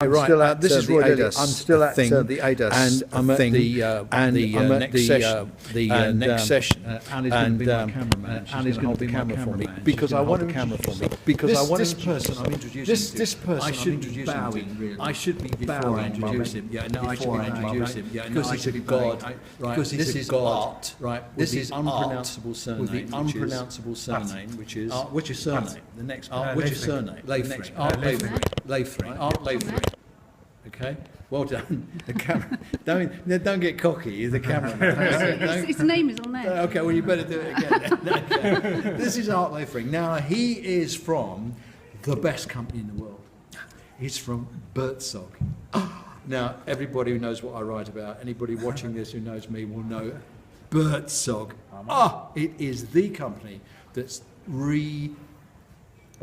Right. Still at This is the Roy Lilley. ADAS I'm still at thing, the ADAS and I'm at thing, the next session. next session. Annie's going to be my cameraman. Annie's going to be my camera for me because I want to camera for me. because I want this to person I'm introducing. this person I I'm should be introducing bowing. to. Really. I should be Before bowing I introduce him. Yeah, no, I should Before be introducing him. Yeah, no, because I he's should a be god. bowing. Right. Because This he's is a god. art. Right. This With is the art. unpronounceable surname. With the unpronounceable surname, which is which is surname. The next Which is surname. Leifring. Art Leifring. Leifring. Art Leifring. Okay, well done. The camera. Don't get cocky. The camera. His name is on there. Okay, well you better do it again. Okay. This is Art Leifring. Now he is from the best company in the world. He's from Buurtzorg. Now everybody who knows what I write about, anybody watching this who knows me will know Buurtzorg. It is the company that's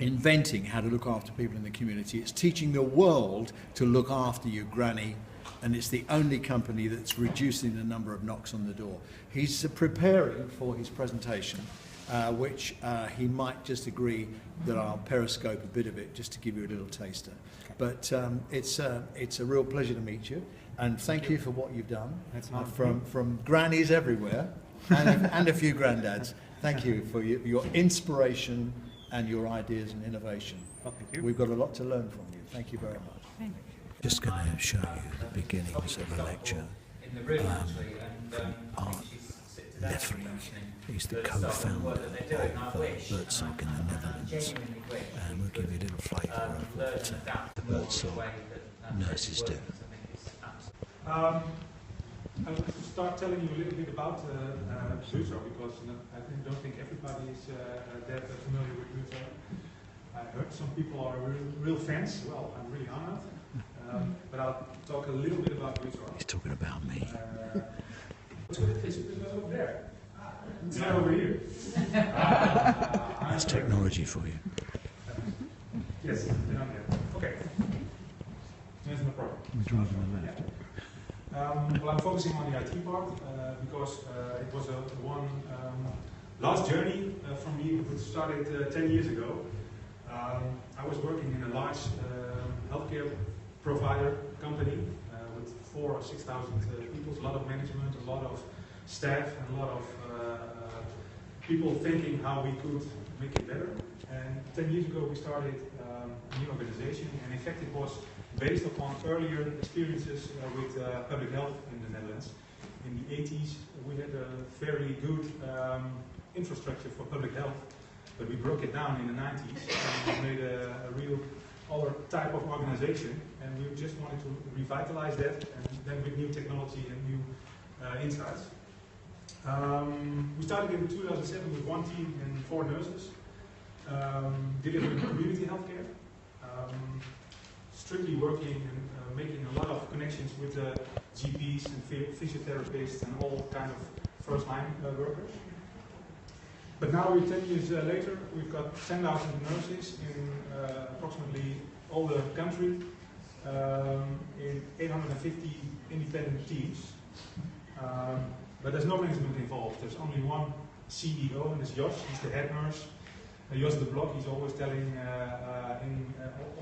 inventing how to look after people in the community. It's teaching the world to look after you, granny, and it's the only company that's reducing the number of knocks on the door. He's preparing for his presentation, which he might just agree that I'll periscope a bit of it just to give you a little taster. But it's a real pleasure to meet you, and thank you for what you've done from grannies everywhere and a few granddads. Thank you for your inspiration and your ideas and innovation. Well, thank you. We've got a lot to learn from you. Thank you very much. Just going to show you the beginnings of a lecture. Art Leifring. He's the co-founder of Buurtzorg in the Netherlands, and we'll give you a little flavour of what the Buurtzorg nurses do. I will start telling you a little bit about Buurtzorg because I don't think everybody is that familiar with Buurtzorg. I heard some people are real fans. Well, I'm really honored. But I'll talk a little bit about Buurtzorg. He's talking about me. It's over there. It's not over here. That's technology for you. Yes, they're not there. Okay. There's no problem. We're driving on the left. Well, I'm focusing on the IT part because it was one last journey from me, which started 10 years ago. I was working in a large healthcare provider company with 4,000 or 6,000 people, a lot of management, a lot of staff, and a lot of people thinking how we could make it better. And 10 years ago we started a new organization, and in fact it was based upon earlier experiences with public health in the Netherlands. In the 80s we had a fairly good infrastructure for public health, but we broke it down in the 90s and we made a real other type of organization, and we just wanted to revitalize that, and then with new technology and new insights. We started in 2007 with one team and 4 nurses, delivering community healthcare, strictly working and making a lot of connections with GPs and physiotherapists and all kind of first-line workers. But now, 10 years later, we've got 10,000 nurses in approximately all the country, in 850 independent teams. But there's no management involved. There's only one CEO, and it's Jos. He's the head nurse. Jos de Blok. He's always telling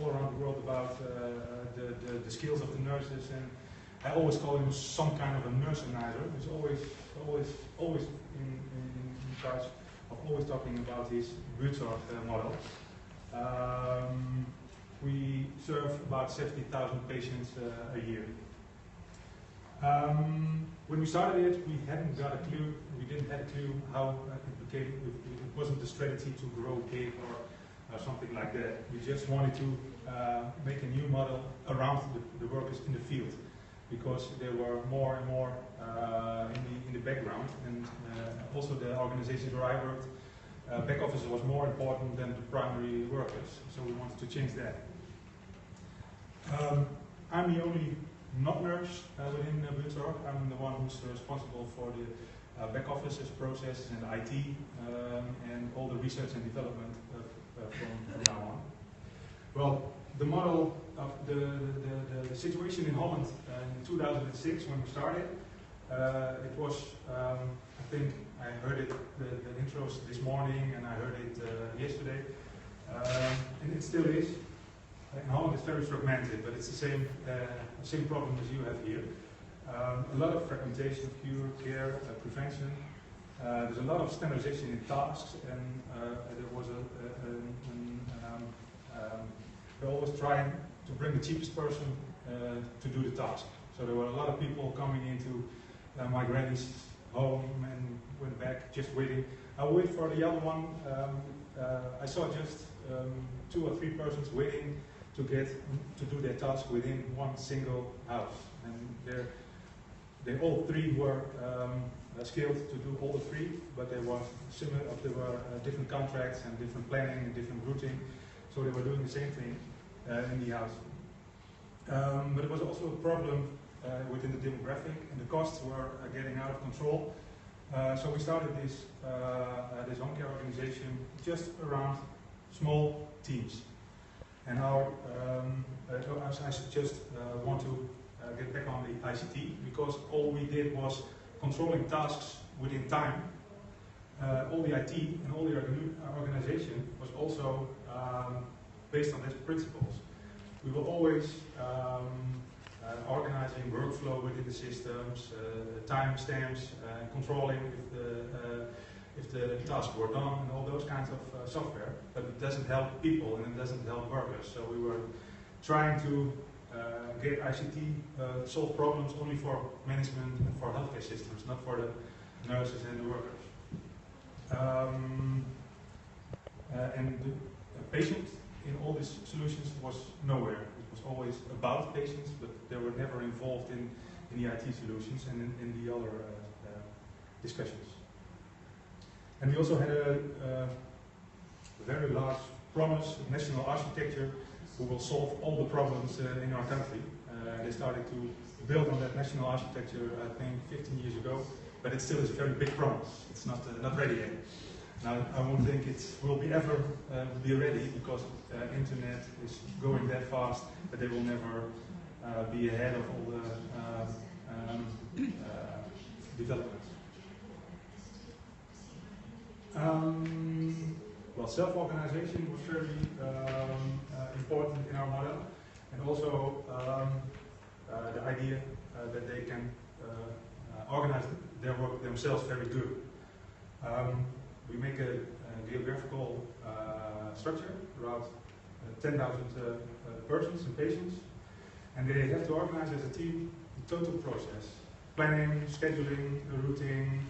all around the world about the skills of the nurses, and I always call him some kind of a nursenizer. He's always in charge of always talking about his Buurtzorg model. We serve about 70,000 patients a year. When we started it, we hadn't got a clue. We didn't have a clue how it became. It wasn't the strategy to grow big or something like that. We just wanted to make a new model around the workers in the field, because there were more and more in the background, and also the organizations where I worked, back office was more important than the primary workers. So we wanted to change that. I'm the only not nurse within Buurtzorg. I'm the one who's responsible for the back offices, processes, and IT, and all the research and development from now on. Well, the model of the situation in Holland in 2006 when we started, it was, I think I heard it, the intros this morning, and I heard it yesterday, and it still is. in Holland it's very fragmented, but it's the same problem as you have here. A lot of fragmentation, cure, care, prevention. There's a lot of standardization in tasks, and there was they're always trying to bring the cheapest person to do the task. So there were a lot of people coming into my granny's home and went back just waiting. I wait for the other one. I saw just 2 or 3 persons waiting to do their task within one single house, and they all 3 were skilled to do all the 3, but they were similar. There were different contracts and different planning and different routing, so they were doing the same thing in the house. But it was also a problem within the demographic, and the costs were getting out of control. So we started this home care organization just around small teams. And I just want to get back on the ICT, because all we did was controlling tasks within time. All the IT and all the organization was also based on these principles. We were always organizing workflow within the systems, time stamps, controlling if the tasks were done, and all those kinds of software. But it doesn't help people and it doesn't help workers. So we were trying to get ICT solve problems only for management and for healthcare systems, not for the nurses and the workers. And the patient in all these solutions was nowhere. It was always about patients, but they were never involved in the IT solutions and in the other discussions. And we also had a very large promise, national architecture, who will solve all the problems in our country. They started to build on that national architecture, I think, 15 years ago, but it still is a very big promise. It's not ready yet. Now, I won't think it will be ever be ready, because internet is going that fast that they will never be ahead of all the developments. Well, self-organization was very important in our model, and also the idea that they can organize their work themselves very good. We make a geographical structure, around 10,000 persons and patients, and they have to organize as a team the total process: planning, scheduling, routing,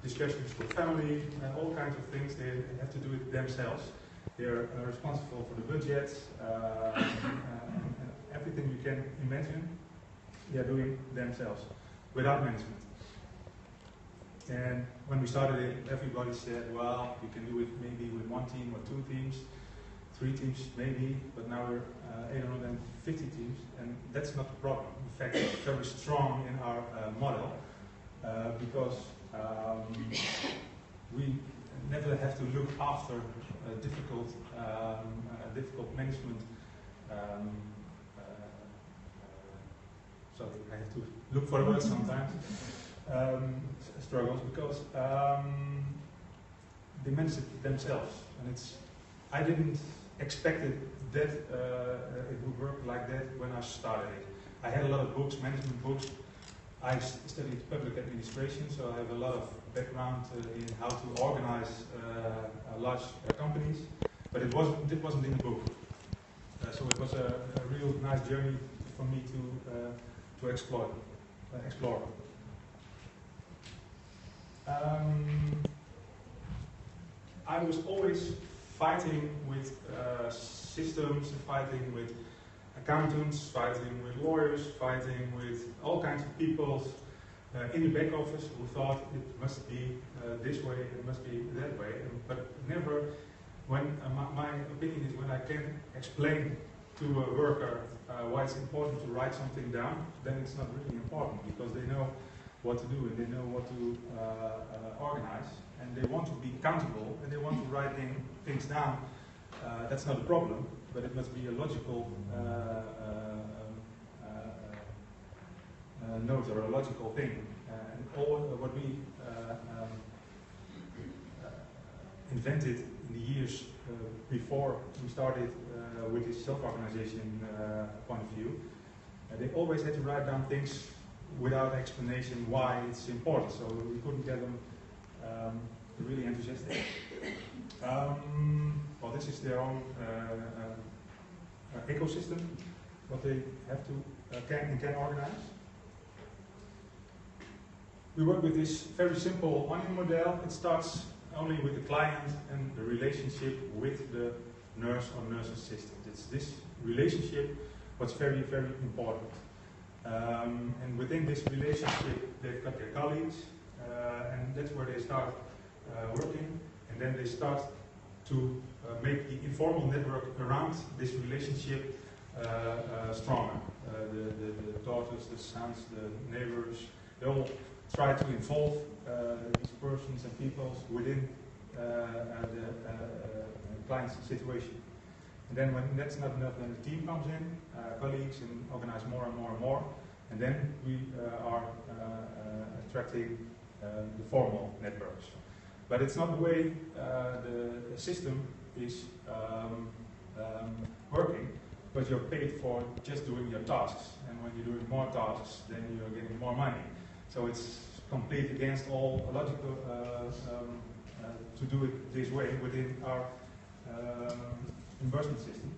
discussions with family, all kinds of things. They have to do it themselves. They're responsible for the budget, and everything you can imagine. They are doing themselves without management. And when we started it, everybody said, well, you can do it maybe with 1 team or 2 teams, 3 teams maybe, but now we're 850 teams, and that's not the problem. In fact, it's very strong in our model, because we never have to look after difficult management. Sorry, I have to look for the word sometimes. Struggles, because they manage it themselves, and I didn't expect it that it would work like that when I started it. I had a lot of books, management books. I studied public administration, so I have a lot of background in how to organize large companies, but it wasn't in the book. So it was a real nice journey for me to explore. I was always fighting with systems, fighting with accountants, fighting with lawyers, fighting with all kinds of people in the back office who thought it must be this way, it must be that way, but never, when my opinion is when I can explain to a worker why it's important to write something down, then it's not really important, because they know what to do and they know what to organize, and they want to be accountable and they want to write things down. That's not a problem, but it must be a logical note or a logical thing. And all what we invented in the years before we started with this self-organization point of view, they always had to write down things without explanation why it's important, so we couldn't get them really enthusiastic. Well, this is their own ecosystem, what they have to can organize. We work with this very simple onion model. It starts only with the client and the relationship with the nurse or nurse assistant. It's this relationship what's very, very important. And within this relationship, they've got their colleagues, and that's where they start working. And then they start to make the informal network around this relationship stronger. The daughters, the sons, the neighbors, they all try to involve these persons and peoples within the client's situation. And then when that's not enough, then the team comes in, colleagues, and organize more and more and more. And then we are attracting the formal networks. But it's not the way the system is working, but you're paid for just doing your tasks. And when you're doing more tasks, then you're getting more money. So it's complete against all logical to do it this way within our reimbursement system.